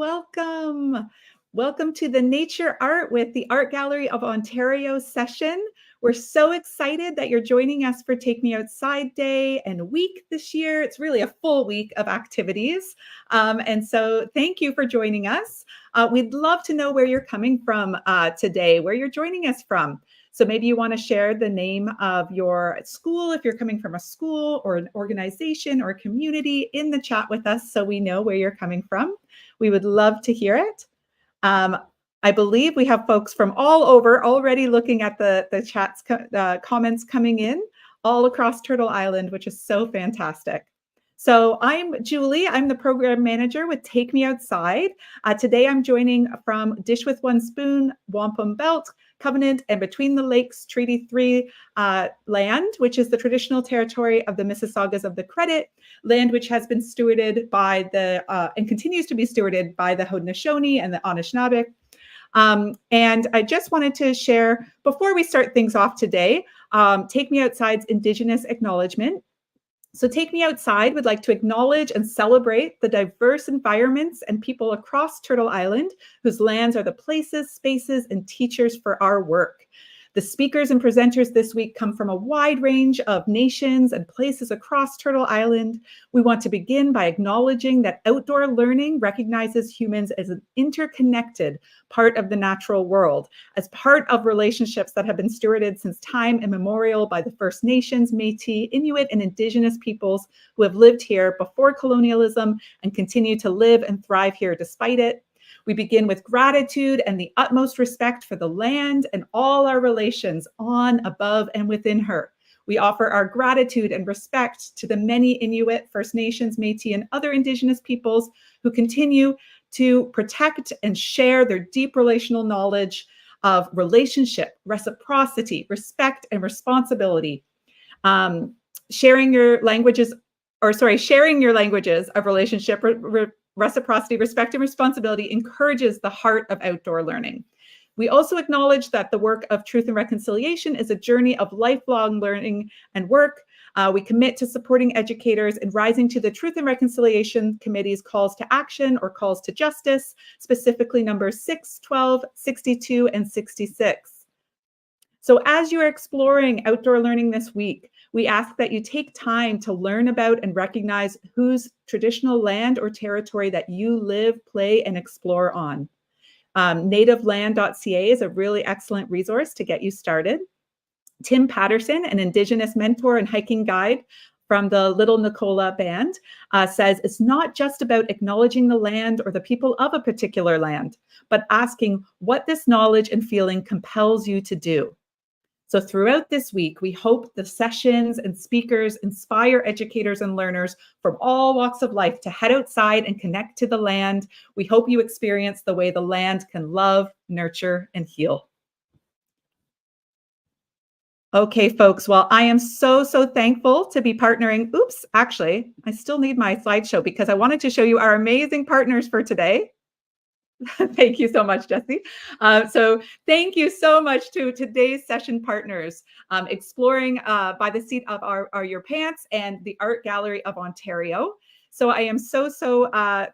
welcome. Welcome to the Nature Art with the Art Gallery of Ontario session. We're so excited that you're joining us for Take Me Outside Day and week this year. It's really a full week of activities. And so thank you for joining us. We'd love to know where you're coming from today, where you're joining us from. So maybe you want to share the name of your school, if you're coming from a school or an organization or a community, in the chat with us so we know where you're coming from. We would love to hear it. I believe we have folks from all over already looking at the chat's comments coming in all across Turtle Island, which is so fantastic. So I'm Julie. I'm the program manager with Take Me Outside. Today I'm joining from Dish with One Spoon, Wampum Belt, Covenant, and Between the Lakes Treaty 3 land, which is the traditional territory of the Mississaugas of the Credit, land which has been stewarded by the, and continues to be stewarded by the Haudenosaunee and the Anishinaabe. And I just wanted to share, before we start things off today, Take Me Outside's Indigenous acknowledgement. So Take Me Outside would like to acknowledge and celebrate the diverse environments and people across Turtle Island whose lands are the places, spaces, and teachers for our work. The speakers and presenters this week come from a wide range of nations and places across Turtle Island. We want to begin by acknowledging that outdoor learning recognizes humans as an interconnected part of the natural world, as part of relationships that have been stewarded since time immemorial by the First Nations, Métis, Inuit, and Indigenous peoples who have lived here before colonialism and continue to live and thrive here despite it. We begin with gratitude and the utmost respect for the land and all our relations on, above, and within her. We offer our gratitude and respect to the many Inuit, First Nations, Métis, and other Indigenous peoples who continue to protect and share their deep relational knowledge of relationship, reciprocity, respect, and responsibility. Sharing your languages of relationship, reciprocity, respect, and responsibility encourages the heart of outdoor learning. We also acknowledge that the work of Truth and Reconciliation is a journey of lifelong learning and work. We commit to supporting educators in rising to the Truth and Reconciliation Committee's calls to action or calls to justice, specifically numbers 6, 12, 62, and 66. So as you are exploring outdoor learning this week, we ask that you take time to learn about and recognize whose traditional land or territory that you live, play, and explore on. Nativeland.ca is a really excellent resource to get you started. Tim Patterson, an Indigenous mentor and hiking guide from the Little Nicola Band, says it's not just about acknowledging the land or the people of a particular land, but asking what this knowledge and feeling compels you to do. So throughout this week, we hope the sessions and speakers inspire educators and learners from all walks of life to head outside and connect to the land. We hope you experience the way the land can love, nurture, and heal. Okay, folks, well, I am so thankful to be partnering. Oops, actually, I still need my slideshow because I wanted to show you our amazing partners for today. Thank you so much, Jesse. So thank you so much to today's session partners, Exploring by the Seat of Your Pants and the Art Gallery of Ontario. So I am so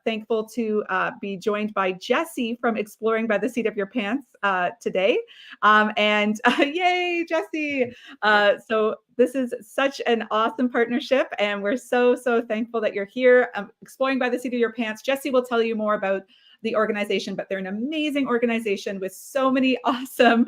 thankful to be joined by Jesse from Exploring by the Seat of Your Pants today. Yay, Jesse. So this is such an awesome partnership, and we're so thankful that you're here. Exploring by the Seat of Your Pants. Jesse will tell you more about the organization, but they're an amazing organization with so many awesome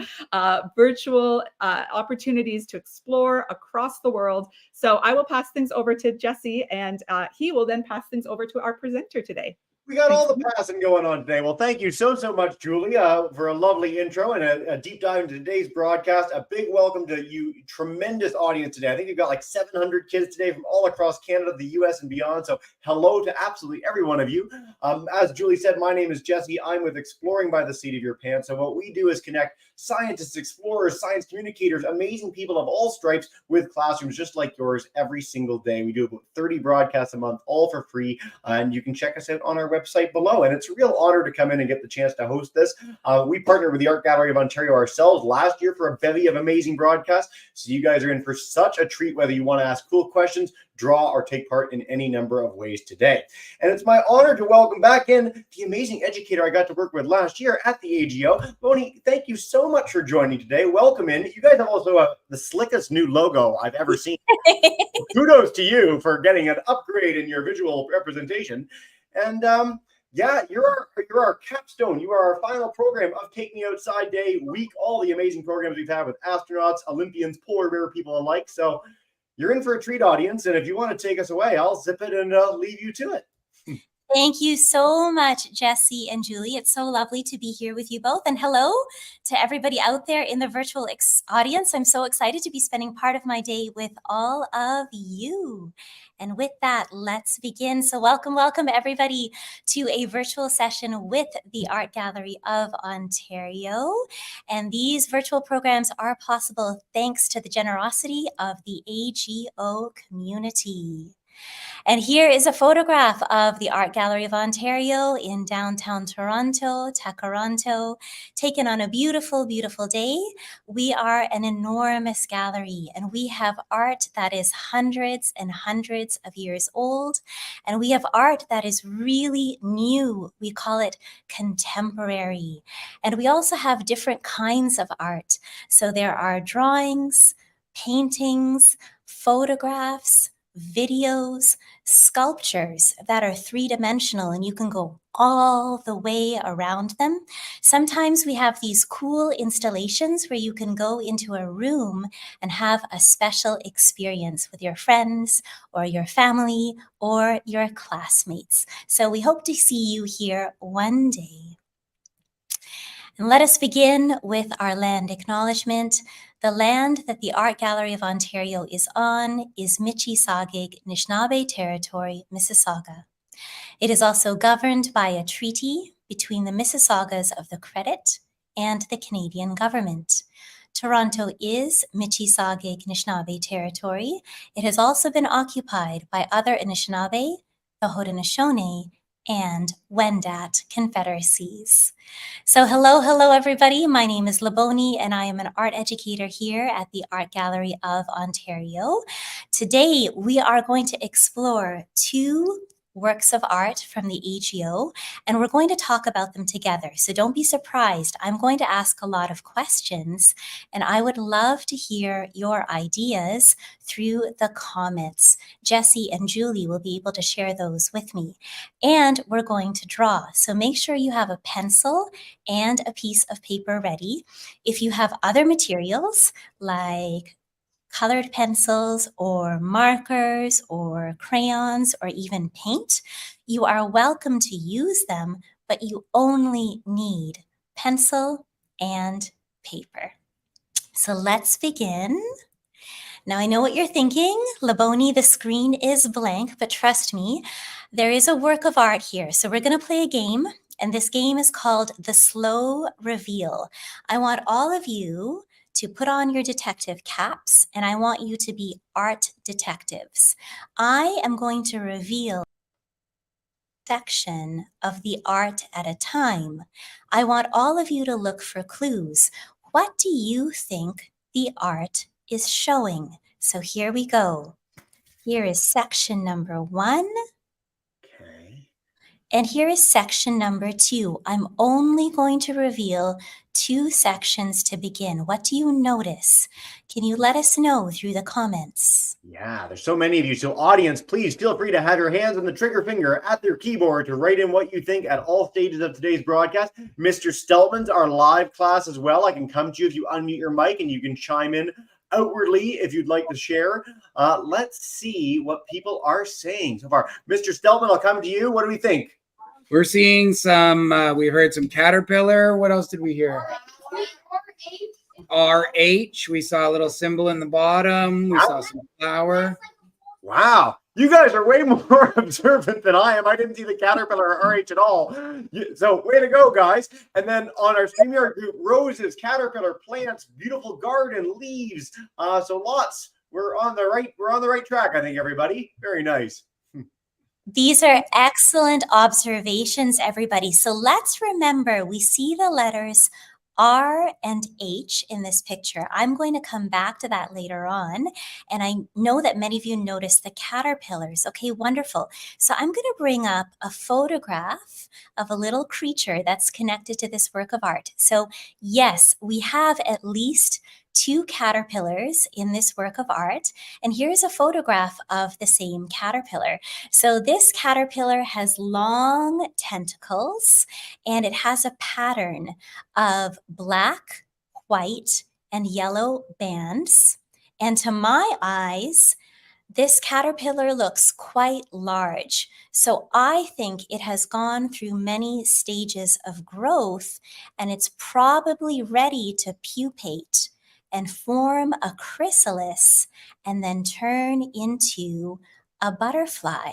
virtual opportunities to explore across the world. So I will pass things over to Jesse, and he will then pass things over to our presenter today. We got all the passing going on today. Well, thank you so much, Julie, for a lovely intro and a deep dive into today's broadcast. A big welcome to you, tremendous audience today. I think we've got like 700 kids today from all across Canada, the US, and beyond. So hello to absolutely every one of you. As Julie said, my name is Jesse. I'm with Exploring by the Seat of Your Pants. So what we do is connect scientists, explorers, science communicators, amazing people of all stripes with classrooms just like yours every single day. We do about 30 broadcasts a month, all for free. And you can check us out on our website website below. And it's a real honor to come in and get the chance to host this. We partnered with the Art Gallery of Ontario ourselves last year for a bevy of amazing broadcasts. So you guys are in for such a treat, whether you want to ask cool questions, draw, or take part in any number of ways today. And it's my honor to welcome back in the amazing educator I got to work with last year at the AGO. Bonnie, thank you so much for joining today. Welcome in. You guys have also the slickest new logo I've ever seen. Kudos to you for getting an upgrade in your visual representation. And yeah, you're our capstone. You are our final program of Take Me Outside Day week, all the amazing programs we've had with astronauts, Olympians, polar bear people alike. So you're in for a treat, audience. And if you want to take us away, I'll zip it and leave you to it. Thank you so much, Jesse and Julie. It's so lovely to be here with you both. And hello to everybody out there in the virtual audience. I'm so excited to be spending part of my day with all of you. And with that, let's begin. So welcome everybody to a virtual session with the Art Gallery of Ontario. And these virtual programs are possible thanks to the generosity of the AGO community. And here is a photograph of the Art Gallery of Ontario in downtown Toronto, Takaranto, taken on a beautiful, beautiful day. We are an enormous gallery, and we have art that is hundreds and hundreds of years old, and we have art that is really new. We call it contemporary. And we also have different kinds of art. So there are drawings, paintings, photographs, videos, sculptures that are three-dimensional, and you can go all the way around them. Sometimes we have these cool installations where you can go into a room and have a special experience with your friends or your family or your classmates. So we hope to see you here one day. And let us begin with our land acknowledgement. The land that the Art Gallery of Ontario is on is Michi-Saagiig Nishnawbe Territory, Mississauga. It is also governed by a treaty between the Mississaugas of the Credit and the Canadian government. Toronto is Michi-Saagiig Nishnawbe Territory. It has also been occupied by other Anishinaabe, the Haudenosaunee, and Wendat confederacies. So hello everybody. My name is Laboni and I am an art educator here at the Art Gallery of Ontario. Today we are going to explore two works of art from the AGO, and we're going to talk about them together. So don't be surprised. I'm going to ask a lot of questions, and I would love to hear your ideas through the comments. Jesse and Julie will be able to share those with me. And we're going to draw. So make sure you have a pencil and a piece of paper ready. If you have other materials like colored pencils or markers or crayons or even paint, you are welcome to use them, but you only need pencil and paper. So let's begin. Now I know what you're thinking, Laboni, the screen is blank, but trust me, there is a work of art here. So we're going to play a game, and this game is called The Slow Reveal. I want all of you to put on your detective caps, and I want you to be art detectives. I am going to reveal a section of the art at a time. I want all of you to look for clues. What do you think the art is showing? So here we go. Here is section number 1. Okay. And here is section number 2. I'm only going to reveal 2 sections to begin. What do you notice? Can you let us know through the comments? Yeah, there's so many of you. So audience, please feel free to have your hands on the trigger finger at their keyboard to write in what you think at all stages of today's broadcast. Mr. Steltman's our live class as well. I can come to you if you unmute your mic, and you can chime in outwardly if you'd like to share. Let's see what people are saying so far. Mr. Steltman, I'll come to you. What do we think? We're seeing some, we heard some caterpillar. What else did we hear? RH. We saw a little symbol in the bottom. We saw some flower. Wow. You guys are way more observant than I am. I didn't see the caterpillar or RH at all. So way to go, guys. And then on our StreamYard group, roses, caterpillar, plants, beautiful garden, leaves. So lots. We're on the right track, I think, everybody. Very nice. These are excellent observations, everybody. So let's remember, we see the letters R and H in this picture. I'm going to come back to that later on. And I know that many of you noticed the caterpillars. Okay, wonderful. So I'm going to bring up a photograph of a little creature that's connected to this work of art. So yes, we have at least 2 caterpillars in this work of art. And here's a photograph of the same caterpillar. So this caterpillar has long tentacles and it has a pattern of black, white, and yellow bands. And to my eyes, this caterpillar looks quite large. So I think it has gone through many stages of growth and it's probably ready to pupate and form a chrysalis and then turn into a butterfly.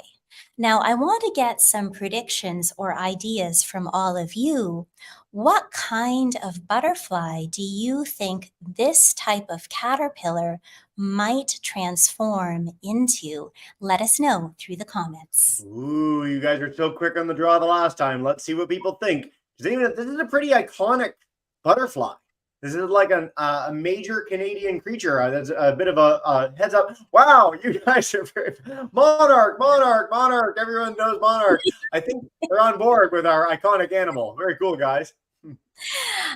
Now, I want to get some predictions or ideas from all of you. What kind of butterfly do you think this type of caterpillar might transform into? Let us know through the comments. Ooh, you guys are so quick on the draw the last time. Let's see what people think. This is a pretty iconic butterfly. This is like a major Canadian creature. That's a bit of a heads up. Wow, you guys are very monarch. Everyone knows monarch. I think they're on board with our iconic animal. Very cool, guys.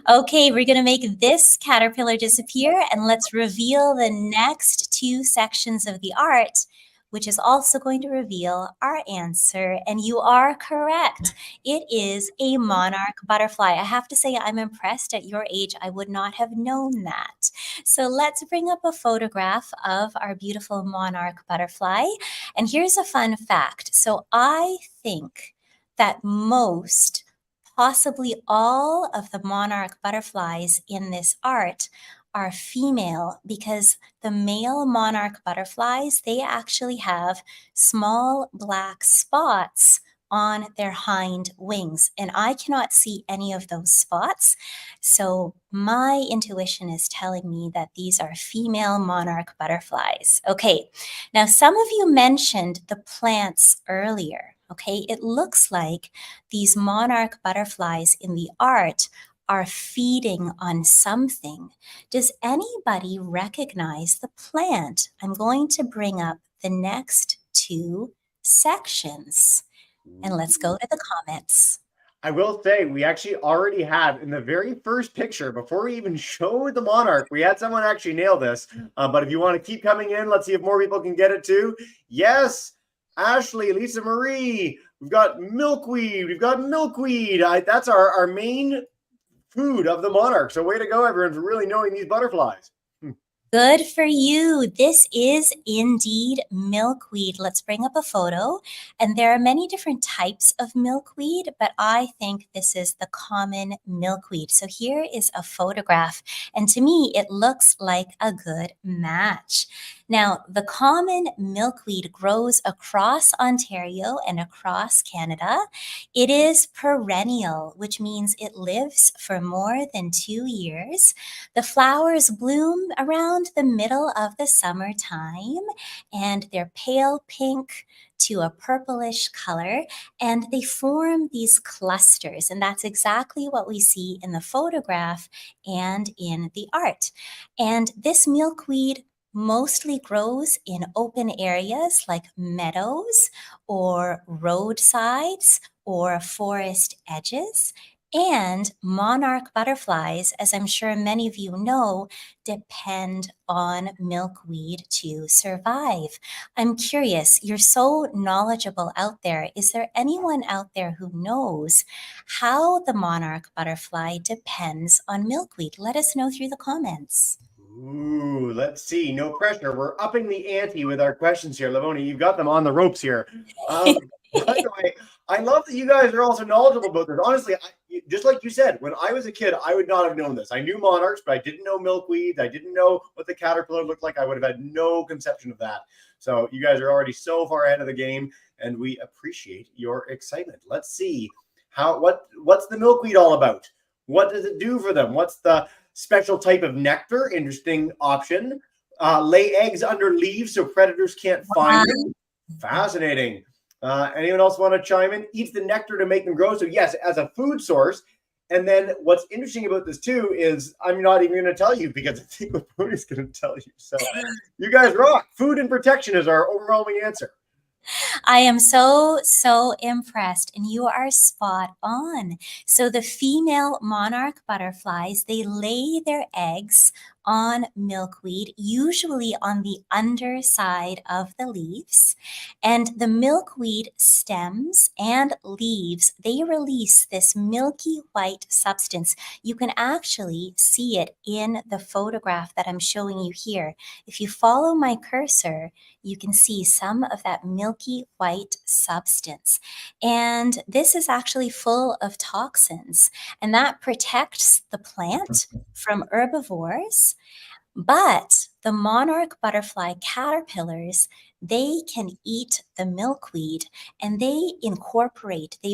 Okay, we're going to make this caterpillar disappear and let's reveal the next 2 sections of the art, which is also going to reveal our answer. And you are correct. It is a monarch butterfly. I have to say, I'm impressed. At your age, I would not have known that. So let's bring up a photograph of our beautiful monarch butterfly. And here's a fun fact. So I think that most, possibly all of the monarch butterflies in this art are female because the male monarch butterflies, they actually have small black spots on their hind wings. And I cannot see any of those spots. So my intuition is telling me that these are female monarch butterflies. Okay, now some of you mentioned the plants earlier. Okay, it looks like these monarch butterflies in the art are feeding on something. Does anybody recognize the plant? I'm going to bring up the next 2 sections. And let's go to the comments. I will say we actually already had in the very first picture, before we even showed the monarch, we had someone actually nail this. But if you want to keep coming in, let's see if more people can get it too. Yes, Ashley, Lisa Marie, we've got milkweed. That's our main food of the monarch. So way to go, everyone, for really knowing these butterflies. Good for you. This is indeed milkweed. Let's bring up a photo. And there are many different types of milkweed, but I think this is the common milkweed. So here is a photograph. And to me, it looks like a good match. Now, the common milkweed grows across Ontario and across Canada. It is perennial, which means it lives for more than 2 years. The flowers bloom around the middle of the summertime, and they're pale pink to a purplish color, and they form these clusters. And that's exactly what we see in the photograph and in the art. And this milkweed mostly grows in open areas like meadows or roadsides or forest edges. And monarch butterflies, as I'm sure many of you know, depend on milkweed to survive. I'm curious, you're so knowledgeable out there. Is there anyone out there who knows how the monarch butterfly depends on milkweed? Let us know through the comments. Ooh, let's see. No pressure. We're upping the ante with our questions here. Lavoni, you've got them on the ropes here. By the way, I love that you guys are also knowledgeable about this. Honestly, just like you said, when I was a kid, I would not have known this. I knew monarchs, but I didn't know milkweed. I didn't know what the caterpillar looked like. I would have had no conception of that. So you guys are already so far ahead of the game, and we appreciate your excitement. Let's see what's the milkweed all about? What does it do for them? What's the special type of nectar? Interesting option. Lay eggs under leaves so predators can't find them. Fascinating. Anyone else want to chime in? Eats the nectar to make them grow. So yes, as a food source. And then what's interesting about this too is I'm not even going to tell you because I think Lapooni's going to tell you. So you guys rock. Food and protection is our overwhelming answer. I am so impressed, and you are spot on. So the female monarch butterflies, they lay their eggs on milkweed, usually on the underside of the leaves. And the milkweed stems and leaves, they release this milky white substance. You can actually see it in the photograph that I'm showing you here. If you follow my cursor, you can see some of that milky white substance. And this is actually full of toxins, and that protects the plant from herbivores. But the monarch butterfly caterpillars, they can eat the milkweed, and they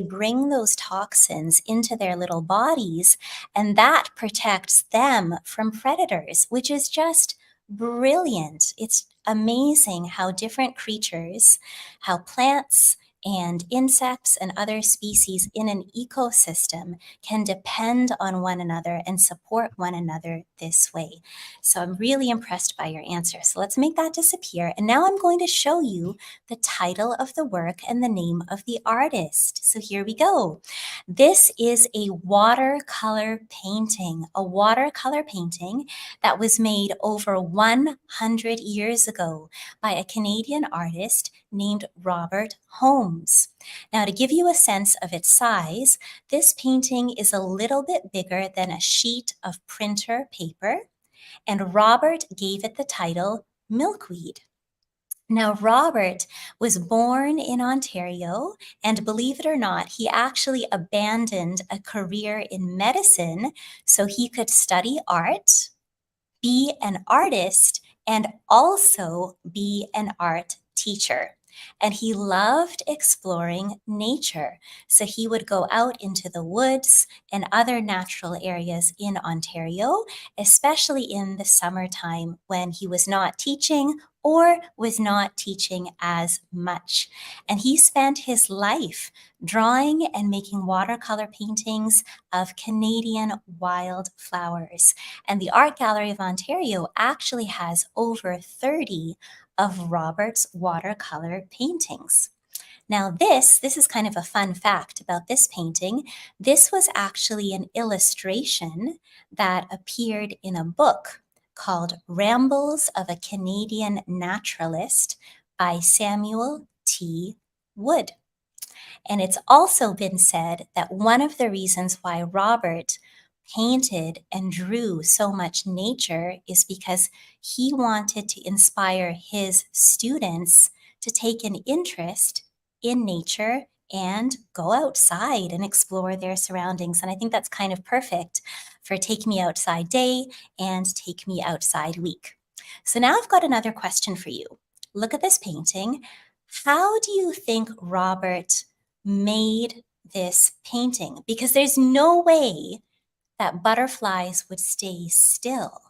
bring those toxins into their little bodies, and that protects them from predators, which is just brilliant. It's amazing how different creatures, how plants and insects and other species in an ecosystem can depend on one another and support one another this way. So I'm really impressed by your answer. So let's make that disappear. And now I'm going to show you the title of the work and the name of the artist. So here we go. This is a watercolor painting that was made over 100 years ago by a Canadian artist named Robert Holmes. Now, to give you a sense of its size, this painting is a little bit bigger than a sheet of printer paper, and Robert gave it the title Milkweed. Now, Robert was born in Ontario, and believe it or not, he actually abandoned a career in medicine so he could study art, be an artist, and also be an art teacher. And he loved exploring nature. So he would go out into the woods and other natural areas in Ontario, especially in the summertime when he was not teaching or was not teaching as much. And he spent his life drawing and making watercolor paintings of Canadian wildflowers. And the Art Gallery of Ontario actually has over 30 of Robert's watercolor paintings. Now this is kind of a fun fact about this painting. This was actually an illustration that appeared in a book called Rambles of a Canadian Naturalist by Samuel T. Wood. And it's also been said that one of the reasons why Robert painted and drew so much nature is because he wanted to inspire his students to take an interest in nature and go outside and explore their surroundings. And I think that's kind of perfect for Take Me Outside Day and Take Me Outside Week. So now I've got another question for you. Look at this painting. How do you think Robert made this painting? Because there's no way that butterflies would stay still.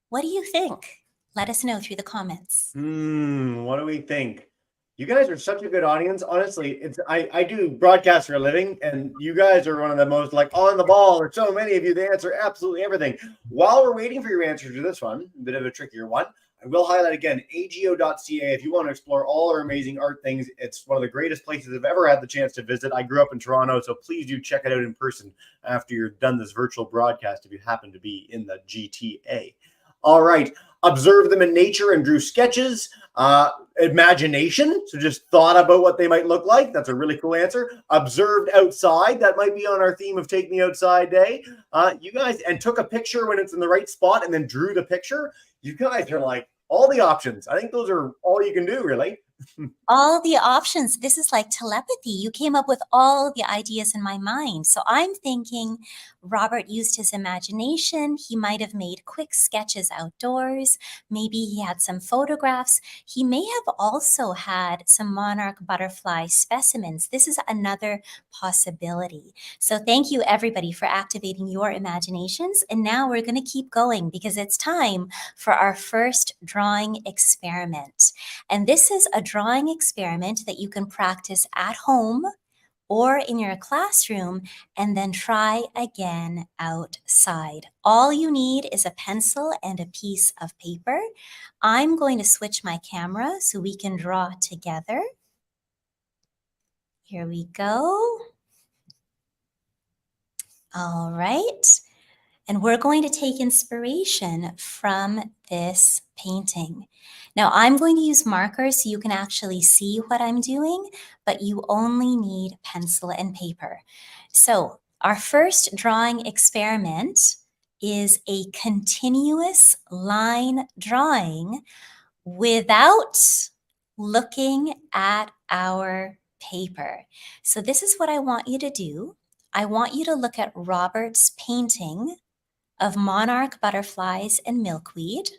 What do you think? Let us know through the comments. What do we think? You guys are such a good audience. Honestly, I do broadcast for a living, and you guys are one of the most on the ball. There's so many of you that answer absolutely everything. While we're waiting for your answer to this one, a bit of a trickier one, I will highlight again, AGO.ca. If you want to explore all our amazing art things, it's one of the greatest places I've ever had the chance to visit. I grew up in Toronto, so please do check it out in person after you're done this virtual broadcast if you happen to be in the GTA. All right. Observed them in nature and drew sketches. Imagination, so just thought about what they might look like. That's a really cool answer. Observed outside. That might be on our theme of Take Me Outside Day. You guys, and took a picture when it's in the right spot and then drew the picture. You guys are like all the options. I think those are all you can do, really. All the options. This is like telepathy. You came up with all the ideas in my mind. So I'm thinking Robert used his imagination. He might have made quick sketches outdoors. Maybe he had some photographs. He may have also had some monarch butterfly specimens. This is another possibility. So thank you, everybody, for activating your imaginations. And now we're going to keep going because it's time for our first drawing experiment. And this is a drawing experiment that you can practice at home or in your classroom, and then try again outside. All you need is a pencil and a piece of paper. I'm going to switch my camera so we can draw together. Here we go. All right. And we're going to take inspiration from this painting. Now, I'm going to use markers so you can actually see what I'm doing, but you only need pencil and paper. So our first drawing experiment is a continuous line drawing without looking at our paper. So this is what I want you to do. I want you to look at Robert's painting of monarch butterflies and milkweed.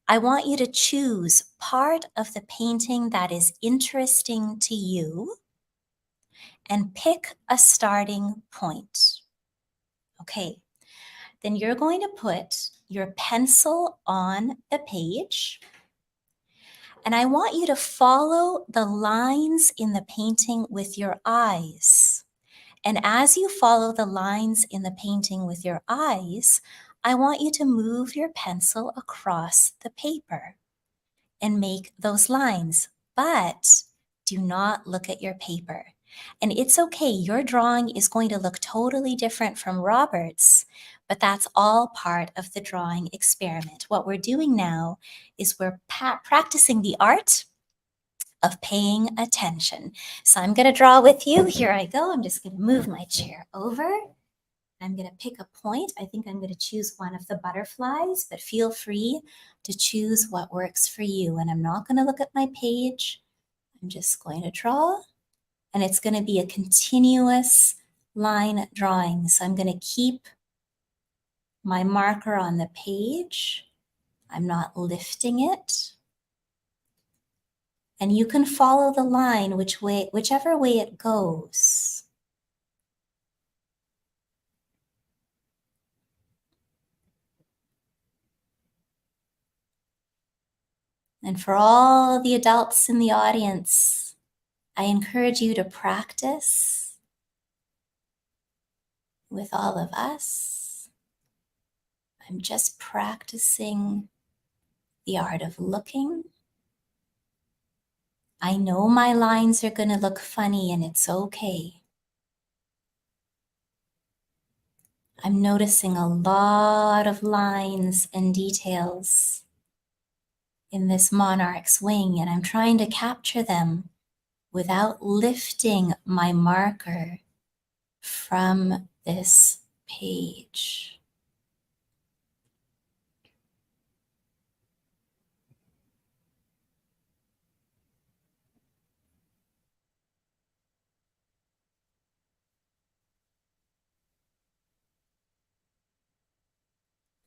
I want you to choose part of the painting that is interesting to you and pick a starting point. Okay, then you're going to put your pencil on the page, and I want you to follow the lines in the painting with your eyes. And as you follow the lines in the painting with your eyes, I want you to move your pencil across the paper and make those lines, but do not look at your paper. And it's okay, your drawing is going to look totally different from Robert's, but that's all part of the drawing experiment. What we're doing now is we're practicing the art of paying attention. So I'm going to draw with you. Here I go. I'm just going to move my chair over. I'm going to pick a point. I think I'm going to choose one of the butterflies, but feel free to choose what works for you. And I'm not going to look at my page. I'm just going to draw, and it's going to be a continuous line drawing. So I'm going to keep my marker on the page. I'm not lifting it. And you can follow the line whichever way it goes. And for all the adults in the audience, I encourage you to practice with all of us. I'm just practicing the art of looking. I know my lines are going to look funny, and it's okay. I'm noticing a lot of lines and details in this monarch's wing, and I'm trying to capture them without lifting my marker from this page.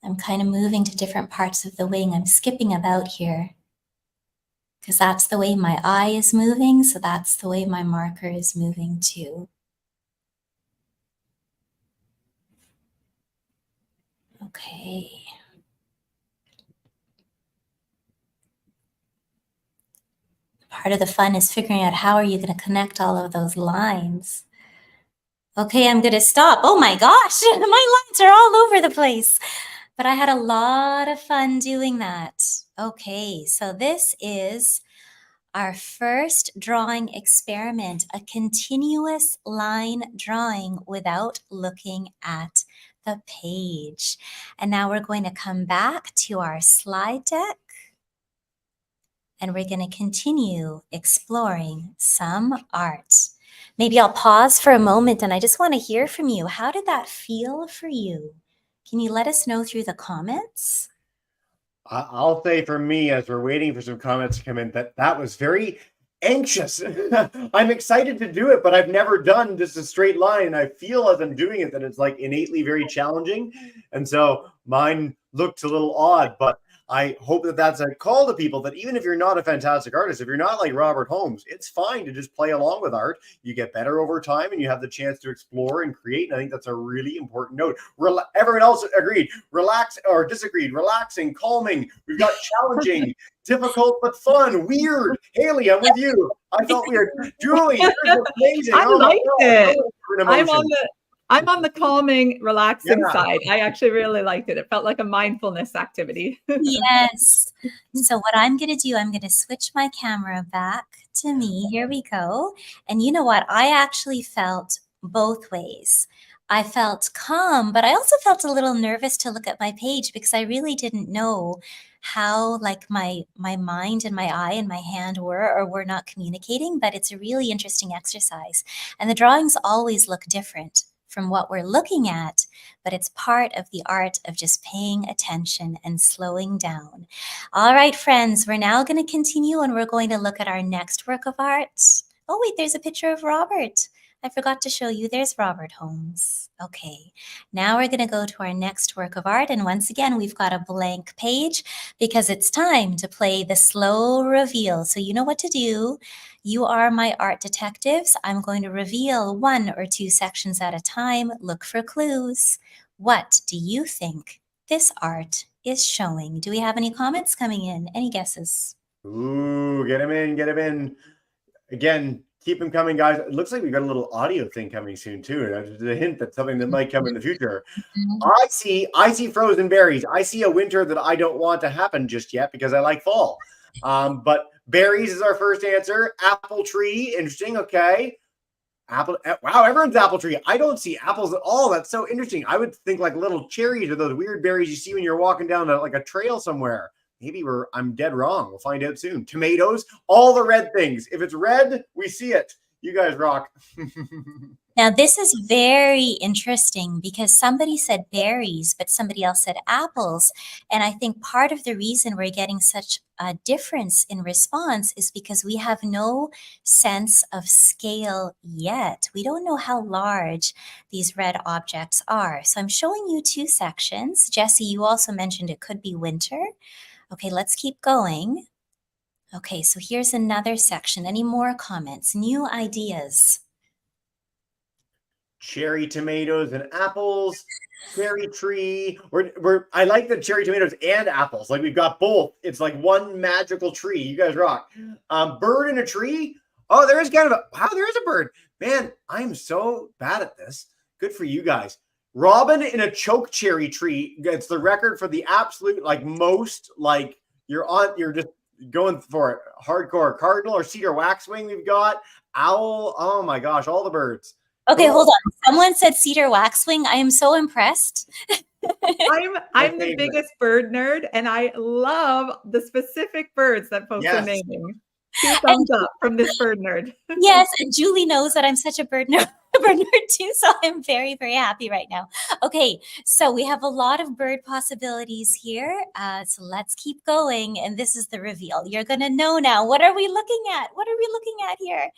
I'm kind of moving to different parts of the wing. I'm skipping about here because that's the way my eye is moving, so that's the way my marker is moving too. Okay. Part of the fun is figuring out how are you going to connect all of those lines. Okay, I'm going to stop. Oh my gosh, my lines are all over the place. But I had a lot of fun doing that. Okay, so this is our first drawing experiment, a continuous line drawing without looking at the page. And now we're going to come back to our slide deck, and we're going to continue exploring some art. Maybe I'll pause for a moment, and I just want to hear from you. How did that feel for you? Can you let us know through the comments? I'll say for me, as we're waiting for some comments to come in, that was very anxious. I'm excited to do it, but I've never done just a straight line. I feel as I'm doing it that it's like innately very challenging. And so mine looked a little odd, but I hope that that's a call to people that even if you're not a fantastic artist, if you're not like Robert Holmes, it's fine to just play along with art. You get better over time and you have the chance to explore and create. And I think that's a really important note. Everyone else agreed. Relax or disagreed. Relaxing, calming. We've got challenging, difficult but fun, weird. Haley, I'm with you. I felt weird. Julie, yours was amazing. I liked it. Emotion. I'm on the calming, relaxing Yeah. side. I actually really liked it. It felt like a mindfulness activity. Yes. So what I'm going to do, I'm going to switch my camera back to me. Here we go. And you know what? I actually felt both ways. I felt calm, but I also felt a little nervous to look at my page because I really didn't know how like my mind and my eye and my hand were or were not communicating. But it's a really interesting exercise. And the drawings always look different from what we're looking at, but it's part of the art of just paying attention and slowing down. All right, friends, we're now going to continue and we're going to look at our next work of art. Oh, wait, there's a picture of Robert. I forgot to show you. There's Robert Holmes. Okay, now we're going to go to our next work of art. And once again, we've got a blank page because it's time to play the slow reveal. So you know what to do. You are my art detectives. I'm going to reveal 1 or 2 sections at a time. Look for clues. What do you think this art is showing? Do we have any comments coming in? Any guesses? Ooh, get him in, get him in. Again, keep them coming, guys. It looks like we've got a little audio thing coming soon, too. There's a hint that something that might come in the future. I see frozen berries. I see a winter that I don't want to happen just yet because I like fall. But berries is our first answer. Apple tree. Interesting. Okay. Apple. Wow, everyone's apple tree. I don't see apples at all. That's so interesting. I would think like little cherries or those weird berries you see when you're walking down like a trail somewhere. Maybe I'm dead wrong. We'll find out soon. Tomatoes, all the red things. If it's red, we see it. You guys rock. Now, this is very interesting because somebody said berries, but somebody else said apples. And I think part of the reason we're getting such a difference in response is because we have no sense of scale yet. We don't know how large these red objects are. So I'm showing you 2 sections. Jesse, you also mentioned it could be winter. Okay, let's keep going. Okay, so here's another section. Any more comments, new ideas? Cherry tomatoes and apples, cherry tree. I like the cherry tomatoes and apples. Like we've got both. It's like one magical tree. You guys rock. Bird in a tree. Oh, there is kind of there is a bird. Man, I'm so bad at this. Good for you guys. Robin in a choke cherry tree. It's the record for the absolute most you're just going for it. Hardcore cardinal or cedar waxwing. We've got owl. Oh my gosh, all the birds. Okay, hold on. Someone said cedar waxwing. I am so impressed. I'm the biggest bird nerd, and I love the specific birds that folks are naming. 2 thumbs up from this bird nerd. Yes, and Julie knows that I'm such a bird nerd too, so I'm very, very happy right now. Okay, so we have a lot of bird possibilities here. So let's keep going, and this is the reveal. You're going to know now. What are we looking at? What are we looking at here?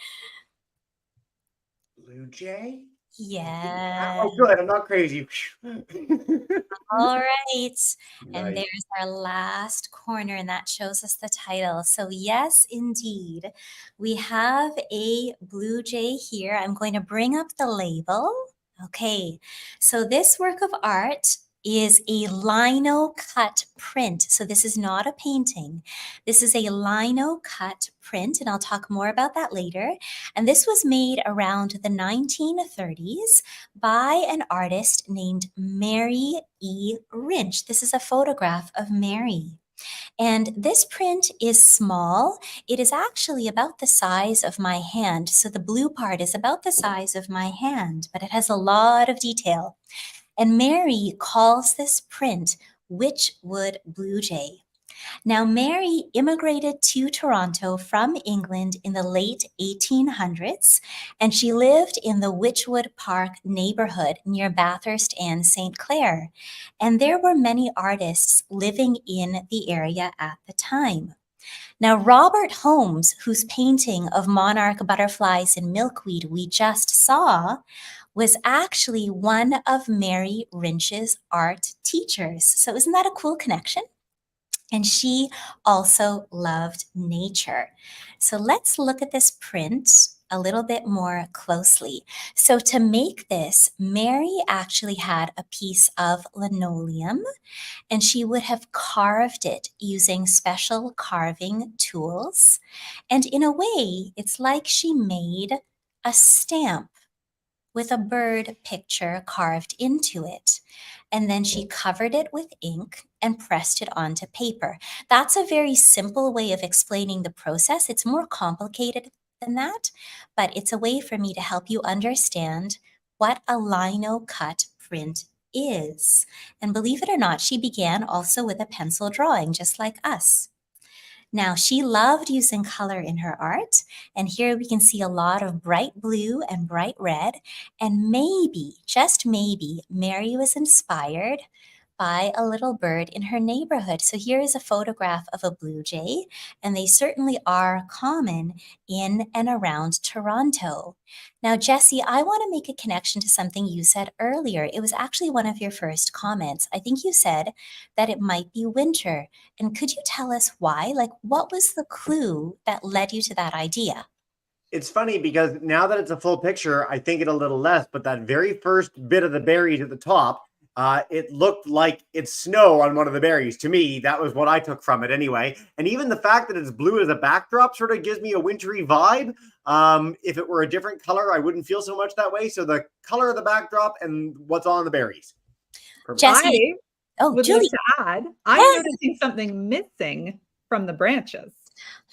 Blue jay? Yeah. Oh, good. I'm not crazy. All right. Nice. And there's our last corner, and that shows us the title. So yes, indeed, we have a blue jay here. I'm going to bring up the label. Okay. So this work of art is a lino cut print. So this is not a painting. This is a lino cut print, and I'll talk more about that later. And this was made around the 1930s by an artist named Mary E. Rynch. This is a photograph of Mary. And this print is small. It is actually about the size of my hand. So the blue part is about the size of my hand, but it has a lot of detail. And Mary calls this print Wychwood Blue Jay. Now, Mary immigrated to Toronto from England in the late 1800s, and she lived in the Wychwood Park neighborhood near Bathurst and St. Clair. And there were many artists living in the area at the time. Now, Robert Holmes, whose painting of monarch butterflies and milkweed we just saw, was actually one of Mary Rynch's art teachers. So isn't that a cool connection? And she also loved nature. So let's look at this print a little bit more closely. So to make this, Mary actually had a piece of linoleum, and she would have carved it using special carving tools. And in a way, it's like she made a stamp with a bird picture carved into it. And then she covered it with ink and pressed it onto paper. That's a very simple way of explaining the process. It's more complicated than that, but it's a way for me to help you understand what a lino cut print is. And believe it or not, she began also with a pencil drawing, just like us. Now, she loved using color in her art, and here we can see a lot of bright blue and bright red, and maybe, just maybe, Mary was inspired by a little bird in her neighborhood. So here is a photograph of a blue jay, and they certainly are common in and around Toronto. Now, Jessie, I want to make a connection to something you said earlier. It was actually one of your first comments. I think you said that it might be winter. And could you tell us why? Like, what was the clue that led you to that idea? It's funny because now that it's a full picture, I think it a little less, but that very first bit of the berries at the top, it looked like it's snow on one of the berries. To me, that was what I took from it anyway. And even the fact that it's blue as a backdrop sort of gives me a wintry vibe. If it were a different color, I wouldn't feel so much that way. So the color of the backdrop and what's on the berries. Jessie, I would Julie. like to add, I'm noticing something missing from the branches.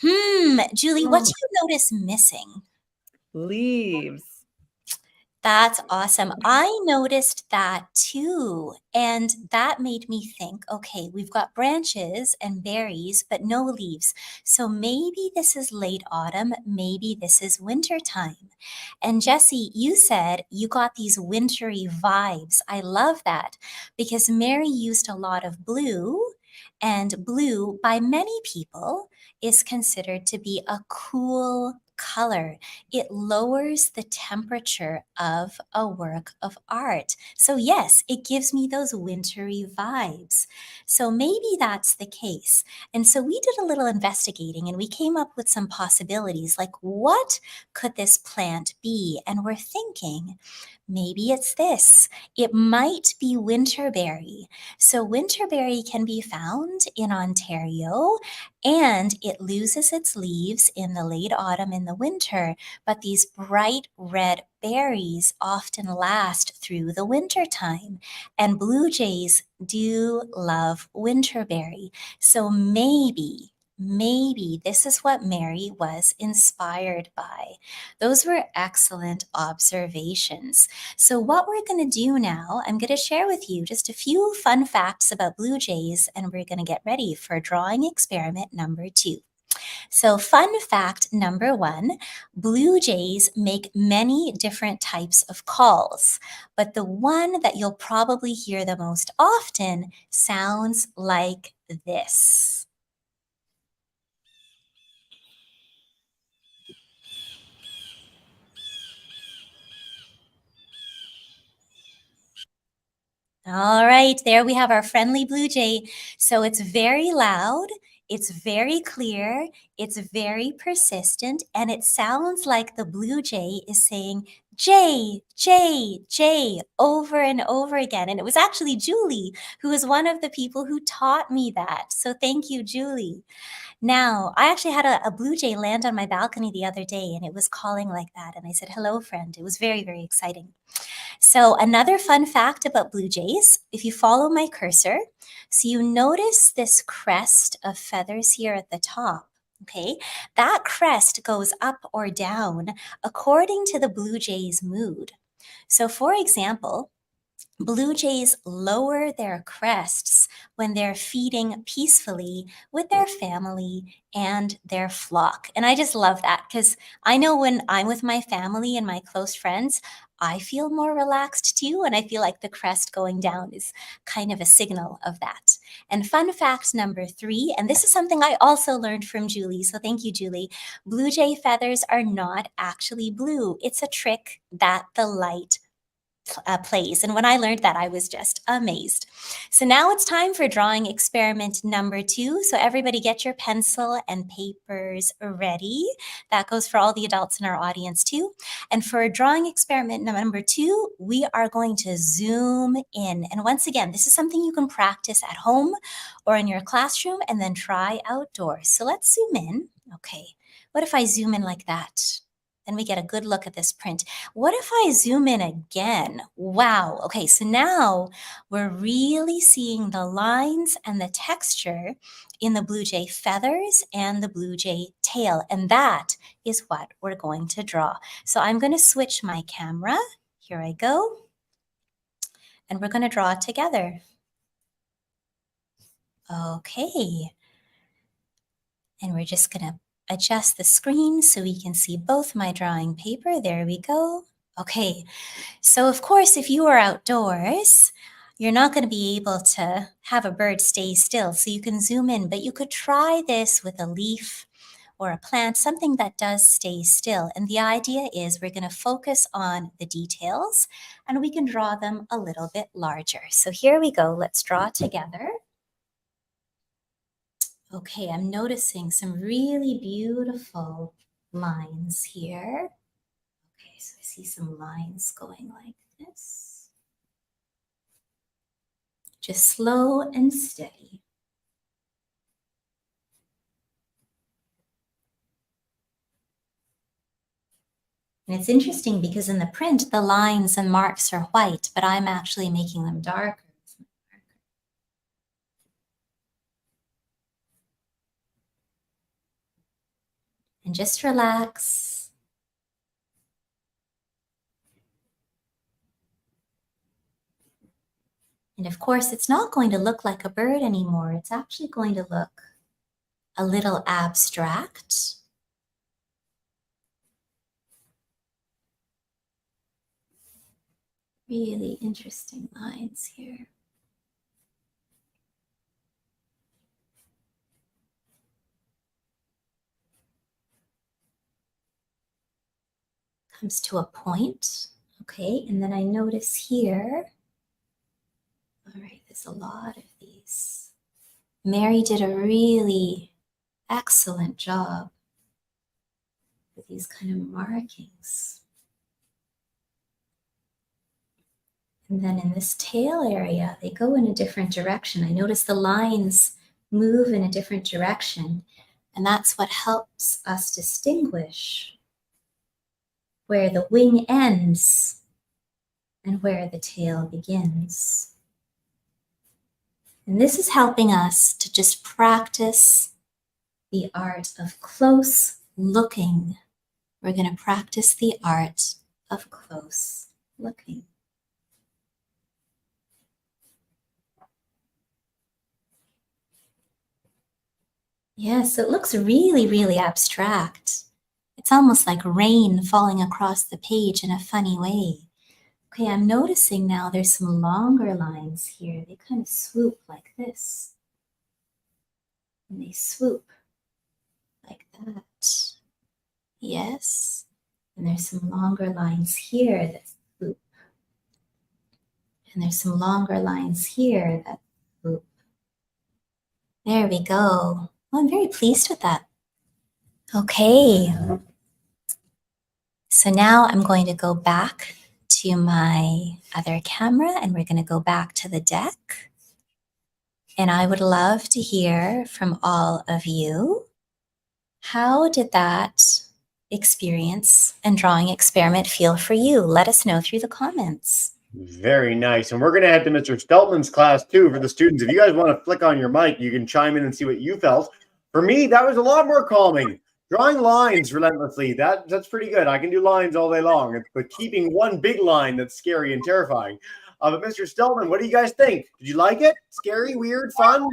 Julie, what do you notice missing? Leaves. That's awesome. I noticed that too. And that made me think, okay, we've got branches and berries, but no leaves. So maybe this is late autumn. Maybe this is winter time. And Jessie, you said you got these wintry vibes. I love that because Mary used a lot of blue, and blue by many people is considered to be a cool color. It lowers the temperature of a work of art. So yes, it gives me those wintry vibes. So maybe that's the case. And so we did a little investigating and we came up with some possibilities, like what could this plant be? And we're thinking, maybe it's this. It might be winterberry. So winterberry can be found in Ontario, and it loses its leaves in the late autumn and the winter, but these bright red berries often last through the winter time. And blue jays do love winterberry. So maybe this is what Mary was inspired by. Those were excellent observations. So what we're going to do now, I'm going to share with you just a few fun facts about blue jays, and we're going to get ready for drawing experiment number 2. So fun fact number 1, blue jays make many different types of calls, but the one that you'll probably hear the most often sounds like this. All right, there we have our friendly blue jay. So it's very loud, it's very clear, it's very persistent, and it sounds like the blue jay is saying Jay, Jay, Jay over and over again. And it was actually Julie who was one of the people who taught me that. So thank you, Julie. Now, I actually had a blue jay land on my balcony the other day, and it was calling like that. And I said, hello, friend. It was very, very exciting. So another fun fact about blue jays, if you follow my cursor, so you notice this crest of feathers here at the top, okay? That crest goes up or down according to the blue jay's mood. So for example, blue jays lower their crests when they're feeding peacefully with their family and their flock. And I just love that because I know when I'm with my family and my close friends, I feel more relaxed too. And I feel like the crest going down is kind of a signal of that. And fun fact number 3, and this is something I also learned from Julie. So thank you, Julie. Blue jay feathers are not actually blue. It's a trick that the light plays. And when I learned that, I was just amazed. So now it's time for drawing experiment number 2. So everybody get your pencil and papers ready. That goes for all the adults in our audience too. And for drawing experiment number 2, we are going to zoom in. And once again, this is something you can practice at home or in your classroom and then try outdoors. So let's zoom in. Okay, what if I zoom in like that? Then we get a good look at this print. What if I zoom in again? Wow. Okay, so now we're really seeing the lines and the texture in the blue jay feathers and the blue jay tail. And that is what we're going to draw. So I'm going to switch my camera. Here I go. And we're going to draw together. Okay. And we're just going to adjust the screen so we can see both my drawing paper. There we go. Okay, so of course, if you are outdoors, you're not going to be able to have a bird stay still, so you can zoom in, but you could try this with a leaf or a plant, something that does stay still. And the idea is we're going to focus on the details and we can draw them a little bit larger. So here we go. Let's draw together. Okay, I'm noticing some really beautiful lines here. Okay, so I see some lines going like this. Just slow and steady. And it's interesting because in the print, the lines and marks are white, but I'm actually making them darker. And just relax. And of course, it's not going to look like a bird anymore. It's actually going to look a little abstract. Really interesting lines here. Comes to a point, okay, and then I notice here, all right, there's a lot of these. Mary did a really excellent job with these kind of markings. And then in this tail area, they go in a different direction. I notice the lines move in a different direction, and that's what helps us distinguish where the wing ends and where the tail begins. And this is helping us to just practice the art of close looking. We're going to practice the art of close looking. Yes, it looks really, really abstract. It's almost like rain falling across the page in a funny way. Okay, I'm noticing now there's some longer lines here. They kind of swoop like this. And they swoop like that. Yes. And there's some longer lines here that swoop. And there's some longer lines here that swoop. There we go. Well, I'm very pleased with that. Okay. So now I'm going to go back to my other camera and we're going to go back to the deck. And I would love to hear from all of you. How did that experience and drawing experiment feel for you? Let us know through the comments. Very nice. And we're going to head to Mr. Steltman's class too for the students. If you guys want to flick on your mic, you can chime in and see what you felt. For me, that was a lot more calming. Drawing lines relentlessly, that's pretty good. I can do lines all day long, but keeping one big line that's scary and terrifying. But Mr. Steltman, what do you guys think? Did you like it? Scary, weird, fun?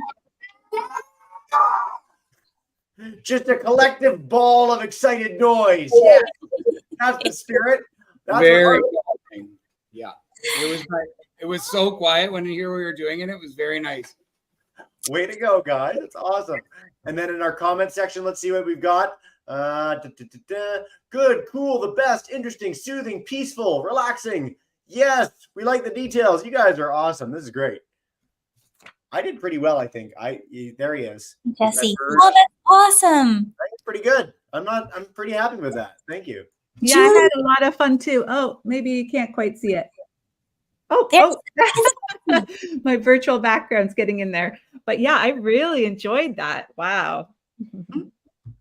Just a collective ball of excited noise. Yeah, that's the spirit. That's very calming. Yeah, it was so quiet when you hear we were doing it. It was very nice. Way to go, guys. That's awesome. And then in our comment section, let's see what we've got. Good, cool, the best, interesting, soothing, peaceful, relaxing. Yes, we like the details. You guys are awesome. This is great. I did pretty well, I think. There he is. Jesse. Oh, that's awesome. That's pretty good. I'm pretty happy with that. Thank you. Yeah, I had a lot of fun too. Oh, maybe you can't quite see it. Oh, my virtual background's getting in there. But yeah, I really enjoyed that. Wow.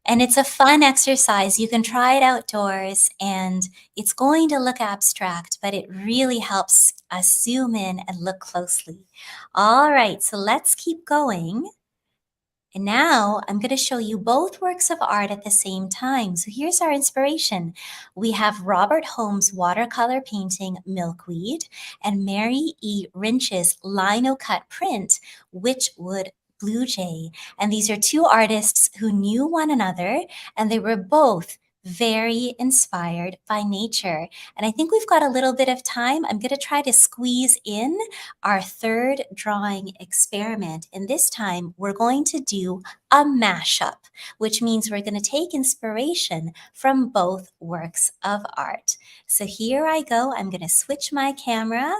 And it's a fun exercise. You can try it outdoors and it's going to look abstract, but it really helps us zoom in and look closely. All right, so let's keep going. And now I'm going to show you both works of art at the same time. So here's our inspiration. We have Robert Holmes' watercolor painting, Milkweed, and Mary E. Rinch's lino-cut print, Witchwood Blue Jay. And these are two artists who knew one another, and they were both very inspired by nature. And I think we've got a little bit of time. I'm going to try to squeeze in our third drawing experiment. And this time we're going to do a mashup, which means we're going to take inspiration from both works of art. So here I go. I'm going to switch my camera.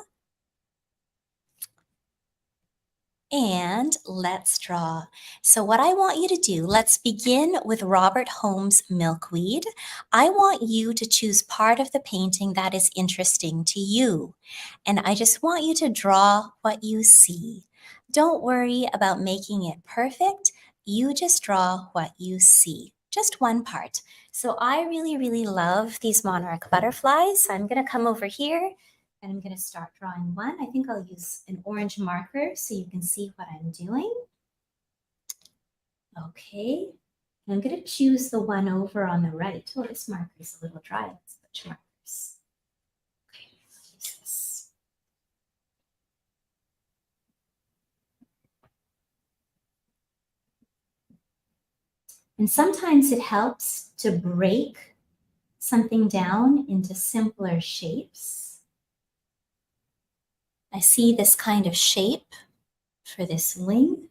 And let's draw. So what I want you to do, let's begin with Robert Holmes' Milkweed. I want you to choose part of the painting that is interesting to you. And I just want you to draw what you see. Don't worry about making it perfect. You just draw what you see. Just one part. So I really, really love these monarch butterflies. So I'm going to come over here. And I'm going to start drawing one. I think I'll use an orange marker so you can see what I'm doing. Okay. And I'm going to choose the one over on the right. Oh, this marker is a little dry. Let's switch markers. Okay, let's use this. And sometimes it helps to break something down into simpler shapes. I see this kind of shape for this wing.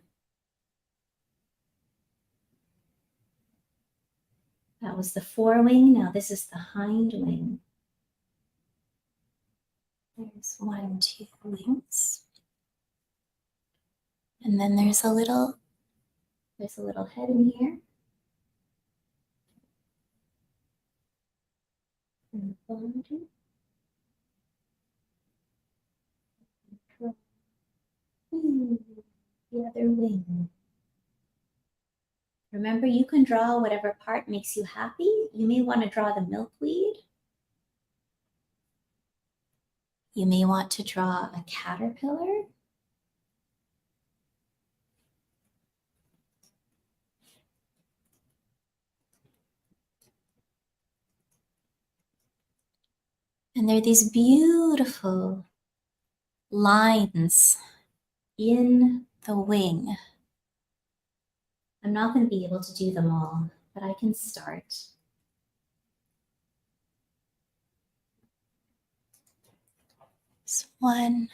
That was the forewing. Now this is the hind wing. There's 1, 2 wings. And then there's a little head in here. And the bottom. The other wing. Remember, you can draw whatever part makes you happy. You may want to draw the milkweed. You may want to draw a caterpillar. And there are these beautiful lines in the wing. I'm not going to be able to do them all, but I can start. This one.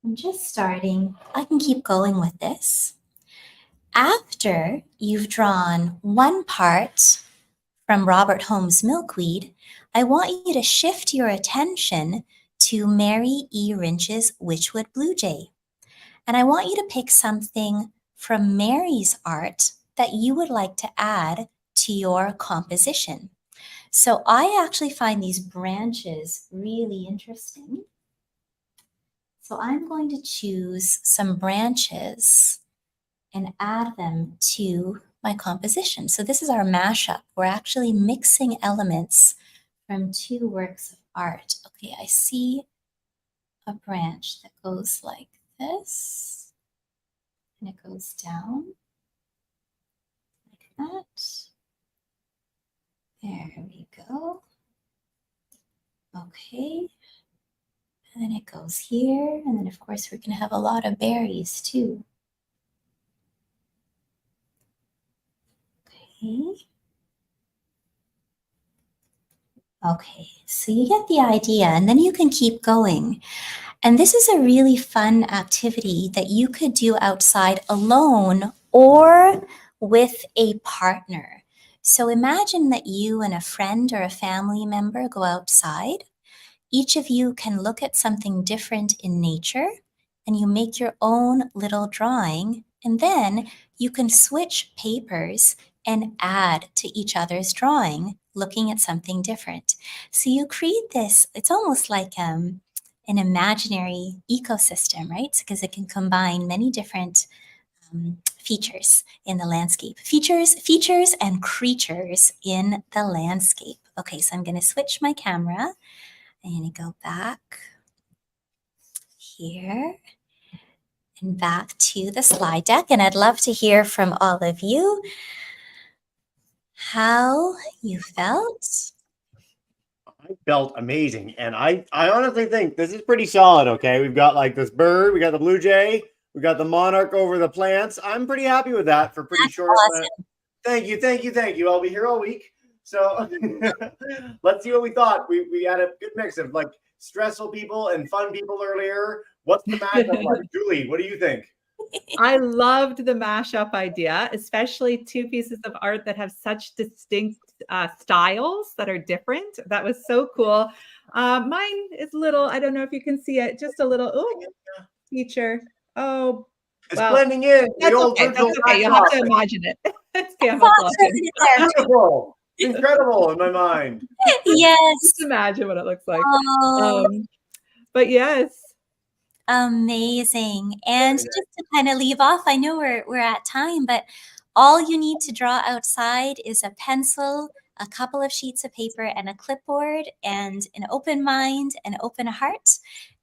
I'm just starting. I can keep going with this. After you've drawn one part from Robert Holmes' Milkweed, I want you to shift your attention to Mary E. Rinch's Witchwood Blue Jay. And I want you to pick something from Mary's art that you would like to add to your composition. So I actually find these branches really interesting. So I'm going to choose some branches and add them to my composition. So this is our mashup. We're actually mixing elements from two works of art. Okay, I see a branch that goes like this. And it goes down like that. There we go. Okay. And then it goes here. And then, of course, we're going to have a lot of berries, too. Okay. Okay, so you get the idea, and then you can keep going. And this is a really fun activity that you could do outside alone or with a partner. So imagine that you and a friend or a family member go outside. Each of you can look at something different in nature, and you make your own little drawing, and then you can switch papers and add to each other's drawing, looking at something different. So you create this, it's almost like an imaginary ecosystem, right? Because it can combine many different features in the landscape. Features and creatures in the landscape. Okay, so I'm going to switch my camera. I'm going to go back here and back to the slide deck. And I'd love to hear from all of you how you felt. I felt amazing. And I honestly think this is pretty solid. Okay. We've got like this bird, we got the blue jay, we got the monarch over the plants. I'm pretty happy with that for pretty short. Awesome. Thank you. I'll be here all week. So let's see what we thought. We had a good mix of like stressful people and fun people earlier. What's the matchup like? Julie, what do you think? I loved the mashup idea, especially two pieces of art that have such distinct styles that are different. That was so cool. Mine is little, I don't know if you can see it, just a little, teacher. Oh, it's blending in. That's okay. That's okay. You'll have to imagine it. It's beautiful. Incredible in my mind. Yes. Just imagine what it looks like. Oh. But yes. Amazing. And just to kind of leave off, I know we're at time, but all you need to draw outside is a pencil, a couple of sheets of paper, and a clipboard, and an open mind, an open heart,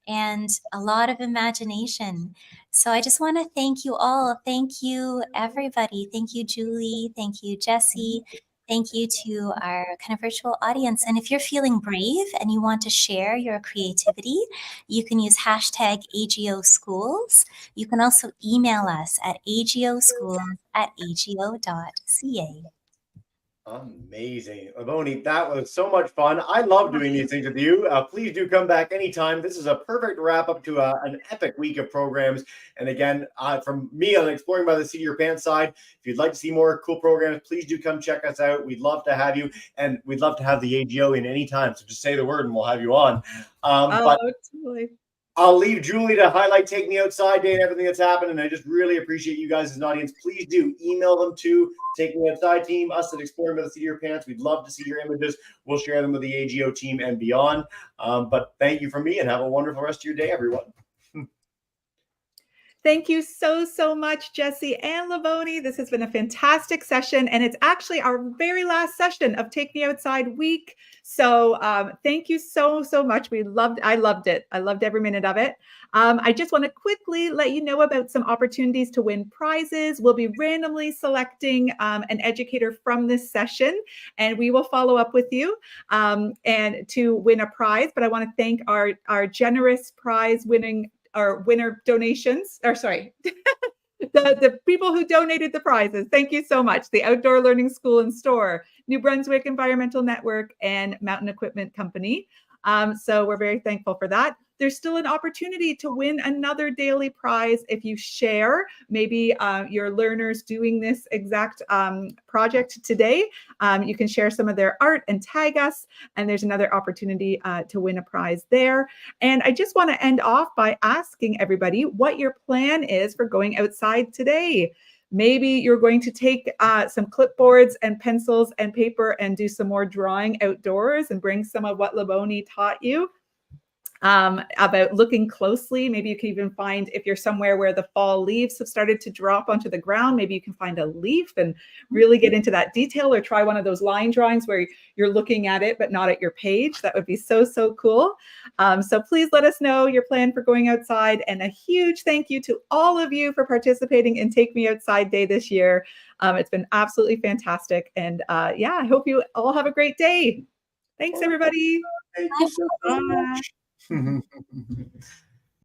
and a lot of imagination. So I just want to thank you all. Thank you, everybody. Thank you, Julie. Thank you, Jessie. Thank you to our kind of virtual audience. And if you're feeling brave and you want to share your creativity, you can use hashtag AGO Schools. You can also email us at agoschools@ago.ca. Amazing. Lavoni, that was so much fun. I love doing these things with you. Please do come back anytime. This is a perfect wrap up to an epic week of programs. And again, from me on Exploring by the Seat of Your Pants side, if you'd like to see more cool programs, please do come check us out. We'd love to have you. And we'd love to have the AGO in any time. So just say the word and we'll have you on. But Totally. I'll leave Julie to highlight Take Me Outside Day and everything that's happened. And I just really appreciate you guys as an audience. Please do email them to Take Me Outside team, us at Exploring by the Seat of Your Pants. We'd love to see your images. We'll share them with the AGO team and beyond. But thank you from me and have a wonderful rest of your day, everyone. Thank you so much, Jessie and Lavoni. This has been a fantastic session, and it's actually our very last session of Take Me Outside week. So thank you so much. I loved it. I loved every minute of it. I just want to quickly let you know about some opportunities to win prizes. We'll be randomly selecting an educator from this session, and we will follow up with you and to win a prize. But I want to thank our generous prize winning our winner donations, or sorry, the people who donated the prizes. Thank you so much. The Outdoor Learning School and Store, New Brunswick Environmental Network, and Mountain Equipment Company. So we're very thankful for that. There's still an opportunity to win another daily prize if you share maybe your learners doing this exact project today. You can share some of their art and tag us, and there's another opportunity to win a prize there. And I just want to end off by asking everybody what your plan is for going outside today. Maybe you're going to take some clipboards and pencils and paper and do some more drawing outdoors and bring some of what Lavoni taught you. about looking closely. Maybe you can even find, if you're somewhere where the fall leaves have started to drop onto the ground, maybe you can find a leaf and really get into that detail, or try one of those line drawings where you're looking at it but not at your page. That would be so, so cool. So please let us know your plan for going outside, and a huge thank you to all of you for participating in Take Me Outside Day this year. It's been absolutely fantastic. And yeah, I hope you all have a great day. Thanks, everybody. Thank you so Bye. much.